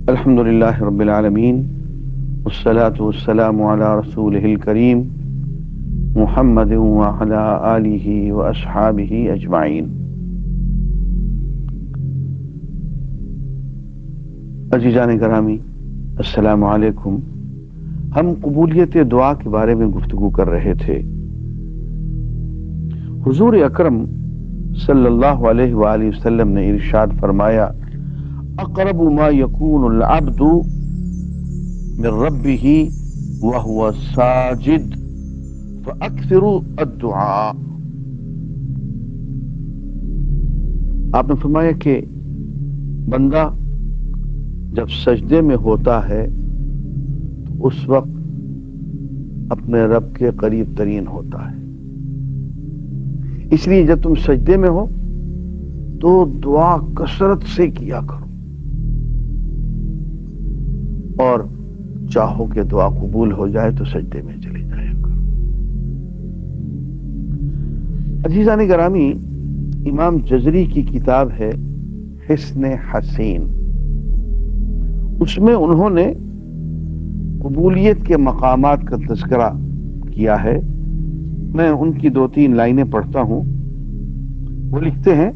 الحمد للہ رب العالمین والصلاة والسلام علی رسولہ الکریم محمد وعلی آلہ واصحابہ اجمعین۔ عزیزان گرامی، السلام علیکم۔ ہم قبولیت دعا کے بارے میں گفتگو کر رہے تھے۔ حضور اکرم صلی اللہ علیہ وآلہ وسلم نے ارشاد فرمایا، اقرب ما یکون العبد من ربہ وہو ساجد فاکثروا الدعاء۔ آپ نے فرمایا کہ بندہ جب سجدے میں ہوتا ہے تو اس وقت اپنے رب کے قریب ترین ہوتا ہے۔ اس لیے جب تم سجدے میں ہو تو دعا کثرت سے کیا کرو، اور چاہو کہ دعا قبول ہو جائے تو سجدے میں چلے جایا کرو۔ عزیزان گرامی، امام جزری کی کتاب ہے حسن حسین، اس میں انہوں نے قبولیت کے مقامات کا تذکرہ کیا ہے۔ میں ان کی 2-3 لائنیں پڑھتا ہوں۔ وہ لکھتے ہیں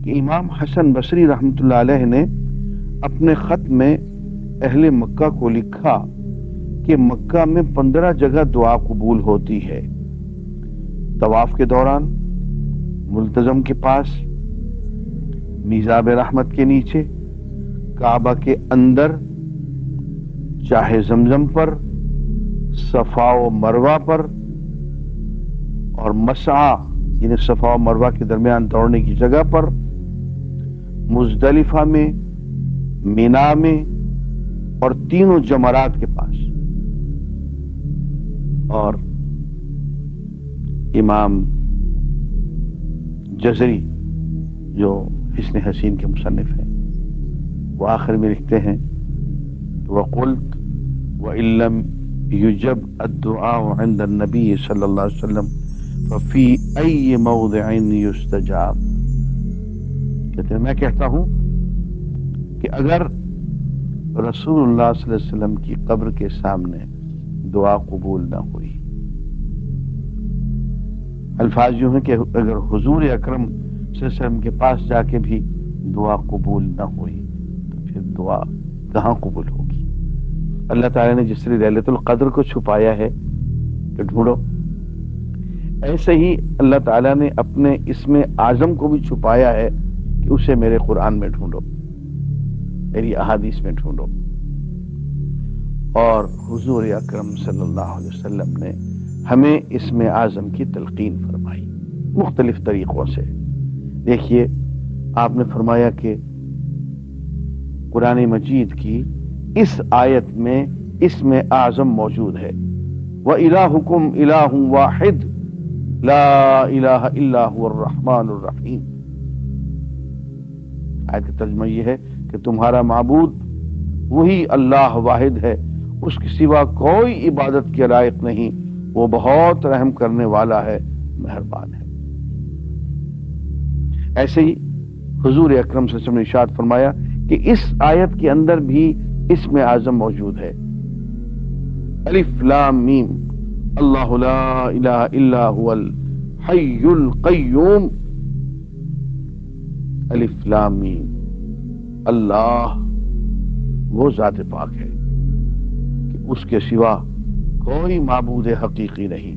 کہ امام حسن بصری رحمۃ اللہ علیہ نے اپنے خط میں اہل مکہ کو لکھا کہ مکہ میں 15 جگہ دعا قبول ہوتی ہے۔ طواف کے دوران، ملتزم کے پاس، میزاب رحمت کے نیچے، کعبہ کے اندر، چاہے زمزم پر، صفا و مروہ پر، اور مسعی یعنی صفا و مروہ کے درمیان دوڑنے کی جگہ پر، مزدلفہ میں، مینا میں، اور تینوں جمرات کے پاس۔ اور امام جزری جو حسن حسین کے مصنف ہیں، وہ آخر میں لکھتے ہیں، وَقُلْتُ وَإِن لَّمْ يُجَبْ الدُّعَاءُ عِندَ النَّبِيِّ صلی اللہ علیہ وسلم فَفِي أَيِّ مَوْضِعٍ يُسْتَجَابُ۔ کہتے ہیں میں کہتا ہوں کہ اگر رسول اللہ صلی اللہ علیہ وسلم کی قبر کے سامنے دعا قبول نہ ہوئی، الفاظ یوں ہیں کہ اگر حضور اکرم صلی اللہ علیہ وسلم کے پاس جا کے بھی دعا قبول نہ ہوئی تو پھر دعا کہاں قبول ہوگی؟ اللہ تعالیٰ نے جس طرح لیلۃ القدر کو چھپایا ہے کہ ڈھونڈو، ایسے ہی اللہ تعالیٰ نے اپنے اسم اعظم کو بھی چھپایا ہے کہ اسے میرے قرآن میں ڈھونڈو، میری احادیث میں ڈھونڈو۔ اور حضور اکرم صلی اللہ علیہ وسلم نے ہمیں اسم اعظم کی تلقین فرمائی مختلف طریقوں سے۔ دیکھیے، آپ نے فرمایا کہ قرآن مجید کی اس آیت میں اسم اعظم موجود ہے، وَإِلَٰهُكُمْ إِلَٰهٌ وَاحِدٌ لَا إِلَٰهَ إِلَّا هُوَ الرَّحْمَٰنُ الرَّحِيمُ۔ آیت کا ترجمہ یہ ہے کہ تمہارا معبود وہی اللہ واحد ہے، اس کے سوا کوئی عبادت کے لائق نہیں، وہ بہت رحم کرنے والا ہے، مہربان ہے۔ ایسے ہی حضور اکرم صلی اللہ علیہ وسلم نے ارشاد فرمایا کہ اس آیت کے اندر بھی اسم اعظم موجود ہے، الف لام میم، اللہ لا الہ الا هو الحی القیوم۔ الف لام میم، اللہ وہ ذات پاک ہے کہ اس کے سوا کوئی معبود حقیقی نہیں،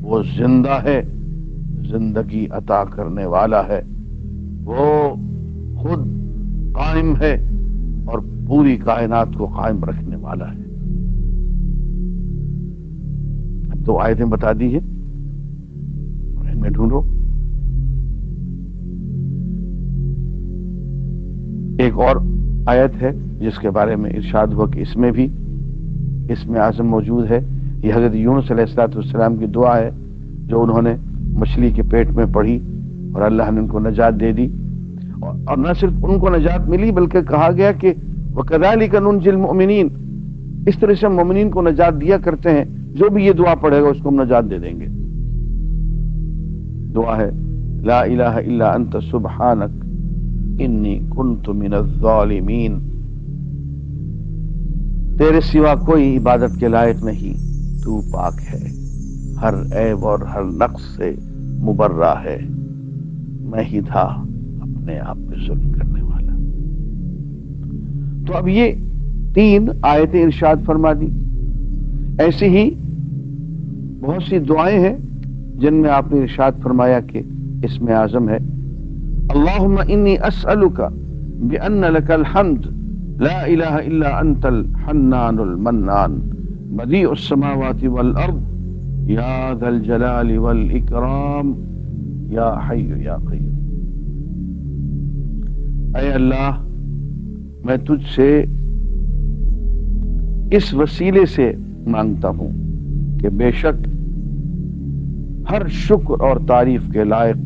وہ زندہ ہے، زندگی عطا کرنے والا ہے، وہ خود قائم ہے اور پوری کائنات کو قائم رکھنے والا ہے۔ اب تو آیتیں بتا دی ہیں، اور ان میں ڈھونڈو۔ ایک اور آیت ہے جس کے بارے میں ارشاد ہوا کہ اس میں بھی اسم اعظم موجود ہے۔ یہ حضرت یونس علیہ السلام کی دعا ہے جو انہوں نے مچھلی کے پیٹ میں پڑھی اور اللہ نے ان کو نجات دے دی، اور نہ صرف ان کو نجات ملی بلکہ کہا گیا کہ وَكَذَلِكَ نُنْجِي الْمُؤْمِنِينَ، اس طرح سے ہم مومنین کو نجات دیا کرتے ہیں، جو بھی یہ دعا پڑھے گا اس کو ہم نجات دے دیں گے۔ دعا ہے لا الہ الا انت سبحانک انی کنت من الظالمین۔ تیرے سوا کوئی عبادت کے لائق نہیں، تو پاک ہے، ہر عیب اور ہر نقص سے مبرہ ہے، میں ہی تھا اپنے آپ پہ ظلم کرنے والا۔ تو اب یہ 3 آیتیں ارشاد فرما دی۔ ایسی ہی بہت سی دعائیں ہیں جن میں آپ نے ارشاد فرمایا کہ اسم اعظم ہے اللہم انی اسألک بأن لک الحمد لا الہ الا انت الحنان المنان بدیع السماوات والارض یا ذا الجلال والاکرام یا حی یا قیوم۔ اے اللہ، میں تجھ سے اس وسیلے سے مانگتا ہوں کہ بے شک ہر شکر اور تعریف کے لائق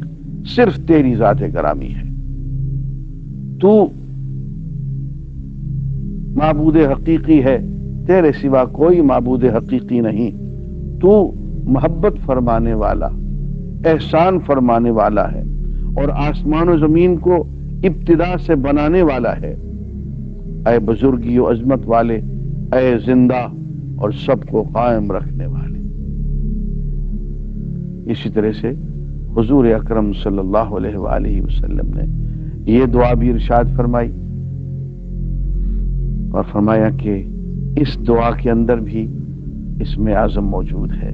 صرف تیری ذات گرامی ہے، تو معبود حقیقی ہے، تیرے سوا کوئی معبود حقیقی نہیں، تو محبت فرمانے والا، احسان فرمانے والا ہے اور آسمان و زمین کو ابتدا سے بنانے والا ہے۔ اے بزرگی و عظمت والے، اے زندہ اور سب کو قائم رکھنے والے۔ اسی طرح سے حضور اکرم صلی اللہ علیہ وآلہ وسلم نے یہ دعا بھی ارشاد فرمائی اور فرمایا کہ اس دعا کے اندر بھی اسم اعظم موجود ہے،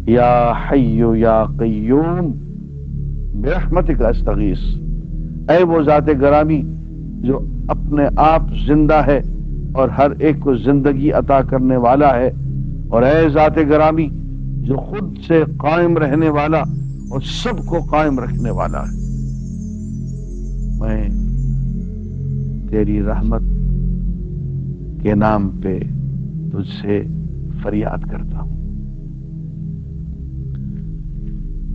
یا حی یا قیوم برحمتک استغیث۔ اے وہ ذات گرامی جو اپنے آپ زندہ ہے اور ہر ایک کو زندگی عطا کرنے والا ہے، اور اے ذات گرامی جو خود سے قائم رہنے والا اور سب کو قائم رکھنے والا ہے، میں تیری رحمت کے نام پہ تجھ سے فریاد کرتا ہوں۔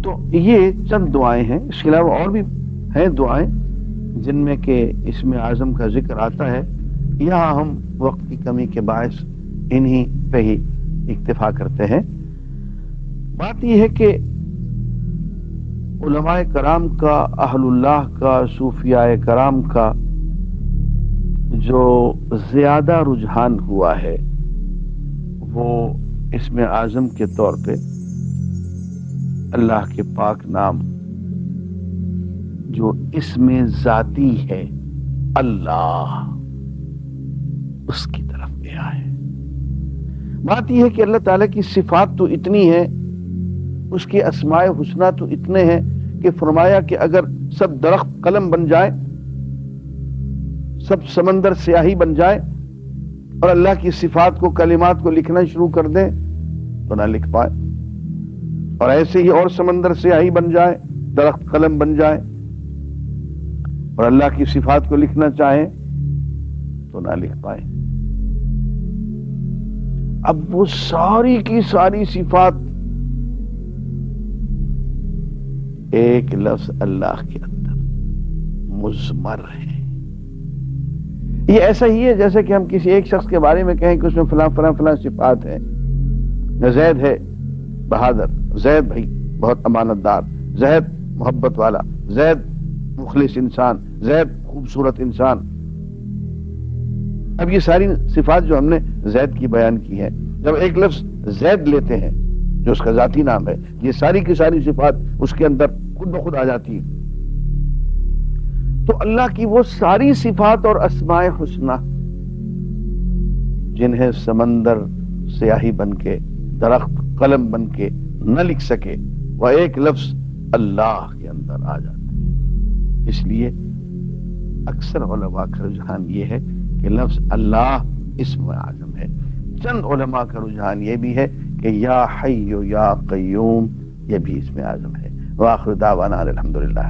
تو یہ چند دعائیں ہیں، اس کے علاوہ اور بھی ہیں دعائیں جن میں کہ اسم اعظم کا ذکر آتا ہے۔ یہاں ہم وقت کی کمی کے باعث انہی پہ ہی اکتفا کرتے ہیں۔ بات یہ ہے کہ علماء کرام کا، اہل اللہ کا، صوفیاء کرام کا جو زیادہ رجحان ہوا ہے وہ اسم اعظم کے طور پہ اللہ کے پاک نام جو اسم ذاتی ہے اللہ، اس کی طرف گیا ہے۔ بات یہ ہے کہ اللہ تعالیٰ کی صفات تو اتنی ہے، اس کے اسماء حسنہ تو اتنے ہیں کہ فرمایا کہ اگر سب درخت قلم بن جائے، سب سمندر سیاہی بن جائے اور اللہ کی صفات کو، کلمات کو لکھنا شروع کر دیں تو نہ لکھ پائے، اور ایسے ہی اور سمندر سیاہی بن جائے، درخت قلم بن جائے اور اللہ کی صفات کو لکھنا چاہیں تو نہ لکھ پائے۔ اب وہ ساری کی ساری صفات ایک لفظ اللہ کے اندر مضمر ہے۔ یہ ایسا ہی ہے جیسے کہ ہم کسی ایک شخص کے بارے میں کہیں کہ اس میں فلاں فلاں فلاں صفات ہیں۔ زید ہے بہادر، زید بھائی بہت امانت دار، زید محبت والا، زید مخلص انسان، زید خوبصورت انسان۔ اب یہ ساری صفات جو ہم نے زید کی بیان کی ہے، جب ایک لفظ زید لیتے ہیں جو اس کا ذاتی نام ہے، یہ ساری کی ساری صفات اس کے اندر خود بخود آ جاتی ہیں۔ تو اللہ کی وہ ساری صفات اور اسماء حسنہ جنہیں سمندر سیاہی بن کے، درخت قلم بن کے نہ لکھ سکے، وہ ایک لفظ اللہ کے اندر آ جاتے ہیں۔ اس لیے اکثر علماء کا رجحان یہ ہے کہ لفظ اللہ اسم اعظم ہے۔ چند علماء کا رجحان یہ بھی ہے کہ یا حی یا قیوم یہ بھی اسم اعظم ہے۔ وآخر دعوانا الحمدللہ۔